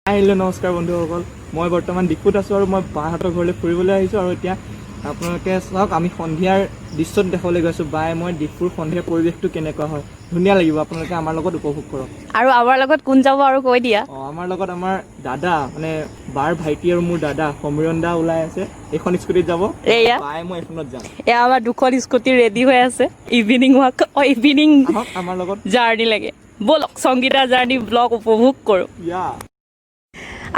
Hello' নমস্কাৰ বন্ধুসকল, মই বৰ্তমান ডিফুত আছোঁ আৰু মই বাহঁতৰ ঘৰলৈ ফুৰিবলৈ আহিছোঁ। আৰু এতিয়া আপোনালোকে চাওক, আমি সন্ধিয়াৰ দৃশ্যত দেখাবলৈ গৈছোঁ। বাই মই ডিফুৰ সন্ধিয়াৰ পৰিৱেশটো কেনেকুৱা হয়, ধুনীয়া লাগিব। আপোনালোকে আমাৰ লগত উপভোগ কৰক। আৰু আমাৰ লগত কোন যাব আৰু কৈ দিয়া। আমাৰ লগত আমাৰ দাদা, মানে বাৰ ভাইটি আৰু মোৰ দাদা সমীৰণ দা ওলাই আছে। এইখন স্কুটিত যাব, বাই মই এইখনত যাম। এয়া আমাৰ দুখন স্কুটি ৰেডি হৈ আছে ইভিনিং ৱাক, ইভিনিং আহক আমাৰ লগত জাৰ্ণি লাগে। ব'লক সংগীতা জাৰ্ণি ব্লগ উপভোগ কৰোঁ।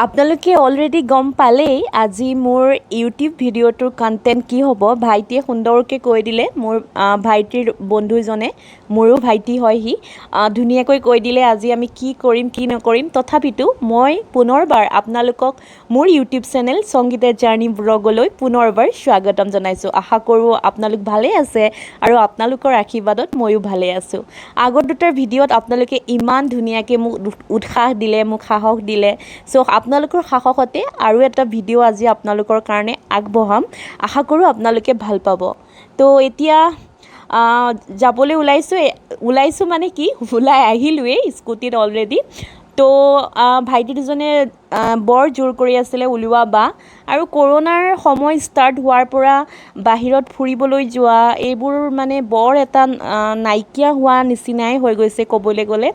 আপোনালোকে অলৰেডি গম পালেই আজি মোৰ ইউটিউব ভিডিঅ'টোৰ কণ্টেণ্ট কি হ'ব। ভাইটিয়ে সুন্দৰকৈ কৈ দিলে, মোৰ ভাইটিৰ বন্ধুজনে, মোৰো ভাইটি হয় সি, ধুনীয়াকৈ কৈ দিলে আজি আমি কি কৰিম কি নকৰিম। তথাপিতো মই পুনৰবাৰ আপোনালোকক মোৰ ইউটিউব চেনেল সংগীতা জাৰ্ণি ব্লগলৈ পুনৰবাৰ স্বাগতম জনাইছোঁ। আশা কৰোঁ আপোনালোক ভালেই আছে আৰু আপোনালোকৰ আশীৰ্বাদত ময়ো ভালে আছোঁ। আগৰ দুটাৰ ভিডিঅ'ত আপোনালোকে ইমান ধুনীয়াকৈ মোক উৎসাহ দিলে, মোক সাহস দিলে। চ' আপোনালোকৰ সাহসতে আৰু এটা ভিডিঅ' আজি আপোনালোকৰ কাৰণে আগবঢ়াম। আশা কৰোঁ আপোনালোকে ভাল পাব। তো এতিয়া যাবলৈ ওলাইছোঁ মানে কি, ওলাই আহিলোঁৱেই স্কুটিত অলৰেডি। তো ভাইটি দুজনে বৰ জোৰ কৰি আছিলে ওলোৱা বা, আৰু কৰোণাৰ সময় ষ্টাৰ্ট হোৱাৰ পৰা বাহিৰত ফুৰিবলৈ যোৱা এইবোৰ মানে বৰ এটা নাইকিয়া হোৱা নিচিনাই হৈ গৈছে ক'বলৈ গ'লে।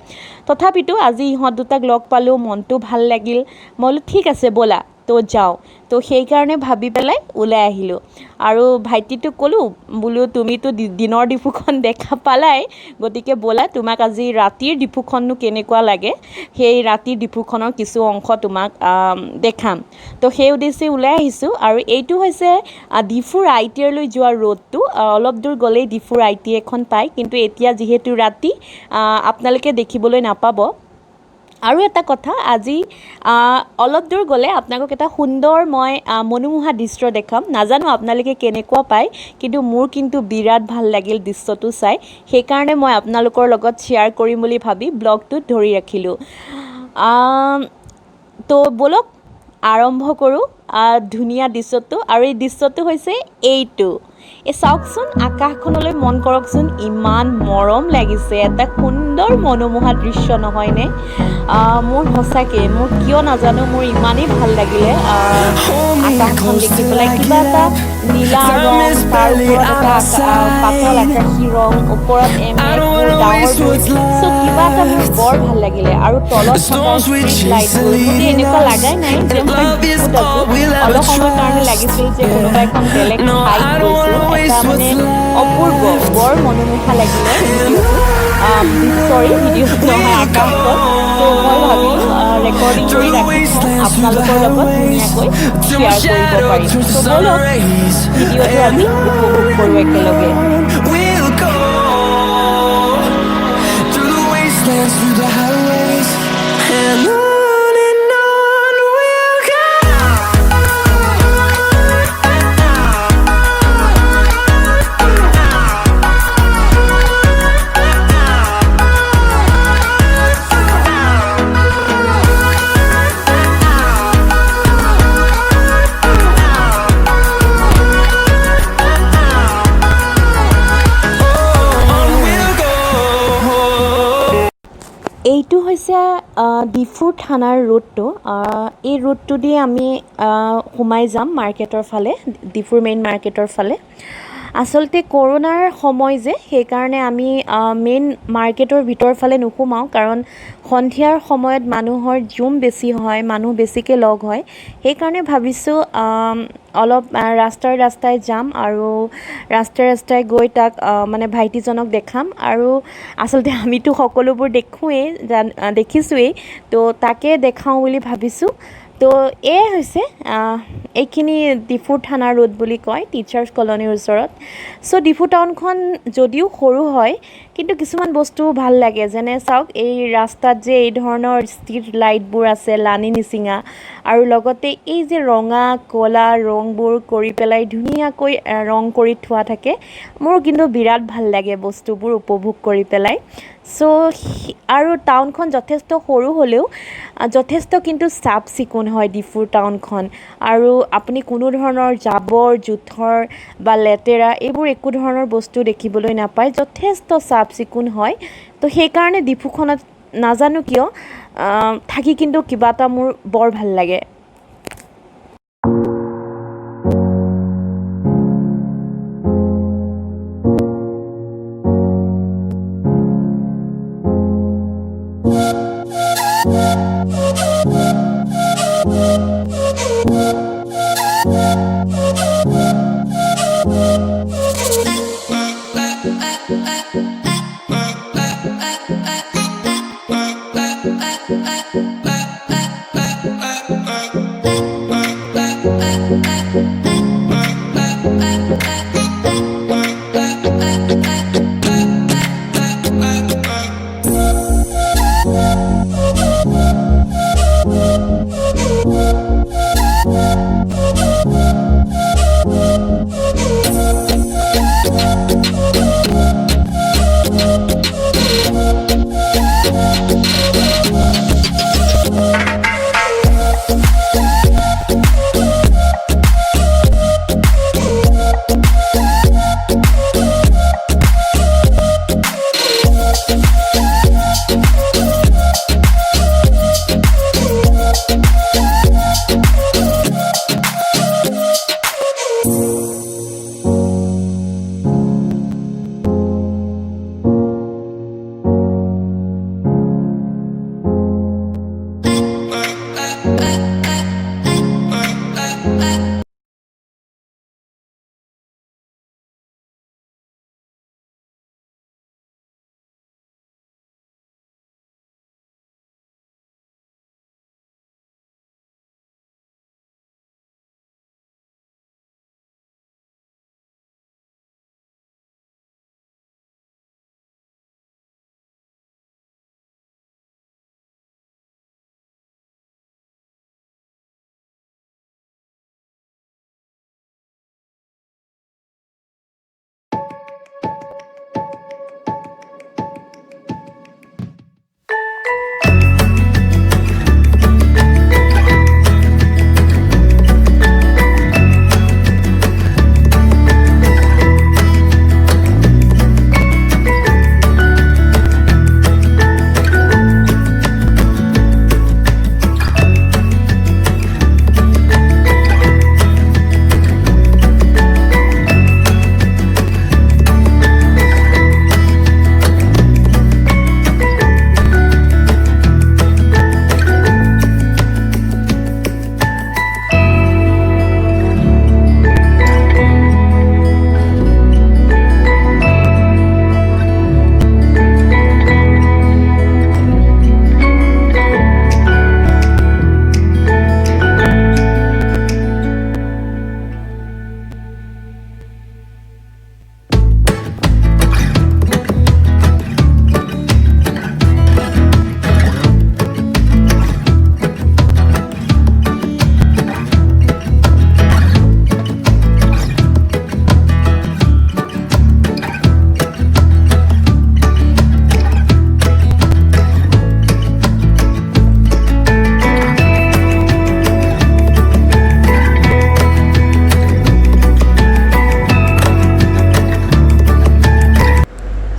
তথাপিতো আজি ইহঁত দুটাক লগ পালোঁ, মনটো ভাল লাগিল। মই বোলো ঠিক আছে ব'লা, তো যাওঁ। তো সেইকাৰণে ভাবি পেলাই ওলাই আহিলোঁ। আৰু ভাইটিটোক ক'লোঁ, বোলো তুমিতো দিনৰ ডিফুখন দেখা পালাই, গতিকে ব'লা তোমাক আজি ৰাতিৰ ডিফুখননো কেনেকুৱা লাগে, সেই ৰাতিৰ ডিফুখনৰ কিছু অংশ তোমাক দেখাম। তো সেই উদ্দেশ্যে ওলাই আহিছোঁ। আৰু এইটো হৈছে ডিফুৰ আইটিআইলৈ যোৱা ৰোডটো। অলপ দূৰ গ'লেই ডিফুৰ আইটিআই এখন পায়, কিন্তু এতিয়া যিহেতু ৰাতি আপোনালোকে দেখিবলৈ নাপাব। আৰু এটা কথা, আজি অলপ দূৰ গ'লে আপোনালোকক এটা সুন্দৰ মই মনোমোহা দৃশ্য দেখাম। নাজানো আপোনালোকে কেনেকুৱা পায়, কিন্তু মোৰ কিন্তু বিৰাট ভাল লাগিল দৃশ্যটো চাই। সেইকাৰণে মই আপোনালোকৰ লগত শ্বেয়াৰ কৰিম বুলি ভাবি ব্লগটোত ধৰি ৰাখিলোঁ। তো ব'লক আৰম্ভ কৰোঁ ধুনীয়া দৃশ্যটো। আৰু এই দৃশ্যটো হৈছে এইটো। এই চাওকচোন, আকাশখনলৈ মন কৰকচোন, ইমান মৰম লাগিছে। এটা সুন্দৰ মনোমোহা দৃশ্য নহয়নে? মোৰ সঁচাকৈ, মোৰ কিয় নাজানো, মোৰ ইমানেই ভাল লাগিলে আকাশখন দেখি পেলাই। কিবা এটা নীলা ৰং, তাৰ ওপৰত এটা পাতল আকাশী ৰং, ওপৰত মেঘবোৰ, ডাৱৰবোৰ, চ' কিবা এটা মোৰ বৰ ভাল লাগিলে। আৰু তলত থকা ষ্ট্ৰীট লাইটবোৰ, গোটেই এনেকুৱা লাগাই নাই যে মই ডিফুত আছোঁ। অলপ সময়ৰ কাৰণে লাগিছিল যে কোনোবা এখন বেলেগ ঠাইত গৈছোঁ। এটা মানে অপূৰ্ব, বৰ মনোমোহা লাগিলে ভিডিঅ'টো নহয়, আকাশখন। তো মই ভাবিলোঁ ৰেকৰ্ডিং কৰি ৰাখি থওঁ, আপোনালোকৰ লগত ধুনীয়াকৈ শ্বেয়াৰ কৰিব পাৰিম। তো ব'লক ভিডিঅ'টো আমি উপভোগ কৰোঁ একেলগে। Through the highways and on we'll go. এইটো হৈছে ডিফু থানাৰ ৰোডটো। এই ৰোডটো দি আমি সোমাই যাম মাৰ্কেটৰ ফালে, ডিফুৰ মেইন মাৰ্কেটৰ ফালে। আচলতে কৰোণাৰ সময় যে, সেইকাৰণে আমি মেইন মাৰ্কেটৰ ভিতৰৰ ফালে নোসোমাওঁ, কাৰণ সন্ধিয়াৰ সময়ত মানুহৰ জুম বেছি হয়, মানুহ বেছিকৈ লগ হয়। সেইকাৰণে ভাবিছোঁ অলপ ৰাস্তাই যাম আৰু ৰাস্তাই গৈ তাক মানে ভাইটিজনক দেখাম। আৰু আচলতে আমিতো সকলোবোৰ দেখিছোঁৱেই, তো তাকে দেখাওঁ বুলি ভাবিছোঁ। তো এই হৈছে এইখিনি ডিফু থানা ৰোড বুলি কয়, টিচাৰ্ছ কলনীৰ ওচৰত। চ' ডিফু টাউনখন যদিও সৰু হয়, কিন্তু কিছুমান বস্তু ভাল লাগে। যেনে চাওক, এই ৰাস্তাত যে এই ধৰণৰ ষ্ট্ৰীট লাইটবোৰ আছে, লানি নিচিঙা, আৰু লগতে এই যে ৰঙা ক'লা ৰংবোৰ কৰি পেলাই ধুনীয়াকৈ ৰং কৰি থোৱা থাকে। মোৰ কিন্তু বিৰাট ভাল লাগে বস্তুবোৰ উপভোগ কৰি পেলাই। চ' আৰু টাউনখন যথেষ্ট সৰু হ'লেও যথেষ্ট কিন্তু চাফ চিকুণ হয় ডিফুৰ টাউনখন। আৰু আপুনি কোনো ধৰণৰ জাবৰ জোঁথৰ বা লেতেৰা এইবোৰ একো ধৰণৰ বস্তু দেখিবলৈ নাপায়, যথেষ্ট চাফ চিকুণ হয়। তো সেইকাৰণে ডিফুখনত নাজানো কিয় থাকি কিন্তু কিবা এটা মোৰ বৰ ভাল লাগে।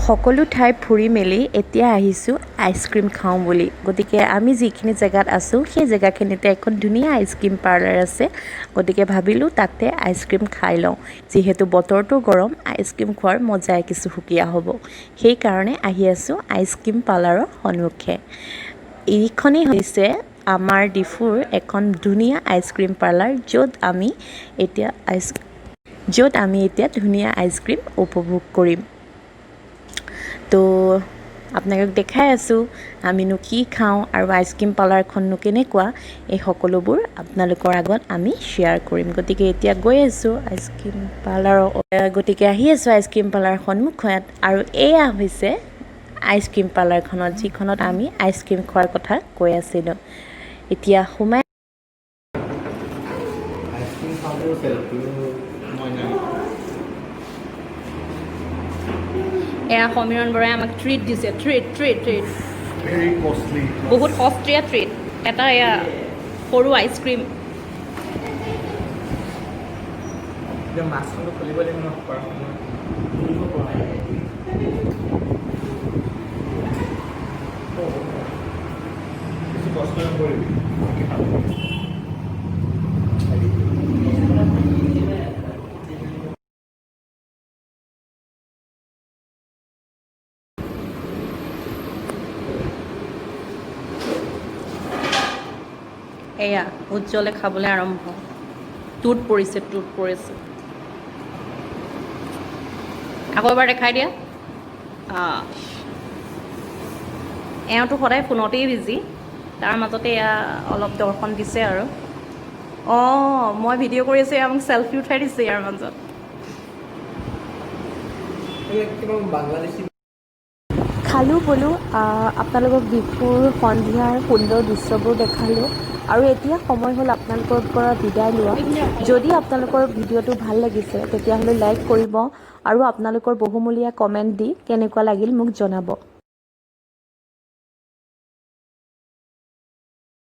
সকলো ঠাই ফুৰি মেলি এতিয়া আহিছোঁ আইচক্ৰীম খাওঁ বুলি। গতিকে আমি যিখিনি জেগাত আছোঁ সেই জেগাখিনিতে এখন ধুনীয়া আইচক্ৰীম পাৰ্লাৰ আছে। গতিকে ভাবিলোঁ তাতে আইচক্ৰীম খাই লওঁ। যিহেতু বতৰটো গৰম, আইচক্ৰীম খোৱাৰ মজাই কিছু সুকীয়া হ'ব। সেইকাৰণে আহি আছোঁ আইচক্ৰীম পাৰ্লাৰৰ সন্মুখে। এইখনেই হৈছে আমাৰ ডিফুৰ এখন ধুনীয়া আইচক্ৰীম পাৰ্লাৰ, য'ত আমি এতিয়া ধুনীয়া আইচক্ৰীম উপভোগ কৰিম। তো আপোনালোকক দেখাই আছোঁ আমিনো কি খাওঁ আৰু আইচক্ৰীম পাৰ্লাৰখননো কেনেকুৱা, এই সকলোবোৰ আপোনালোকৰ আগত আমি শ্বেয়াৰ কৰিম। গতিকে এতিয়া গৈ আছোঁ আইচক্ৰীম পাৰ্লাৰৰ, গতিকে আহি আছোঁ আইচক্ৰীম পাৰ্লাৰৰ সন্মুখত। আৰু এয়া হৈছে আইচক্ৰীম পাৰ্লাৰখনত, যিখনত আমি আইচক্ৰীম খোৱাৰ কথা কৈ আছিলোঁ। এতিয়া সোমাই এয়া সমীৰণ বৰাই আমাক ট্ৰিট দিছে। Treat Very costly. বহুত কষ্টলিয়া ট্ৰিট। এটা এয়া সৰু আইচক্ৰীম। এতিয়া মাছখনটো খুলিব লাগিব ন খোৱাৰ সময়ত। খুলিব পৰা নাই। কষ্ট নকৰিবি কি ভাল এয়া উজ্জ্বলে খাবলৈ আৰম্ভ টুট পৰিছে আকৌ এবাৰ দেখাই দিয়া এওঁতো সদায় ফোনতেই বিজি তাৰ মাজতে এয়া অলপ দৰ্শন দিছে আৰু অঁ মই ভিডিঅ' কৰি আছোঁ এয়া মোক চেলফি উঠাই দিছে ইয়াৰ মাজত খালোঁ বোলো আপোনালোকক ডিফুৰ সন্ধিয়াৰ সুন্দৰ দৃশ্যবোৰ দেখালোঁ আৰু এতিয়া সময় হ'ল আপোনালোকৰ পৰা বিদায় লোৱা যদি আপোনালোকৰ ভিডিঅ'টো ভাল লাগিছে তেতিয়াহ'লে লাইক কৰিব আৰু আপোনালোকৰ বহুমূলীয়া কমেণ্ট দি কেনেকুৱা লাগিল মোক জনাব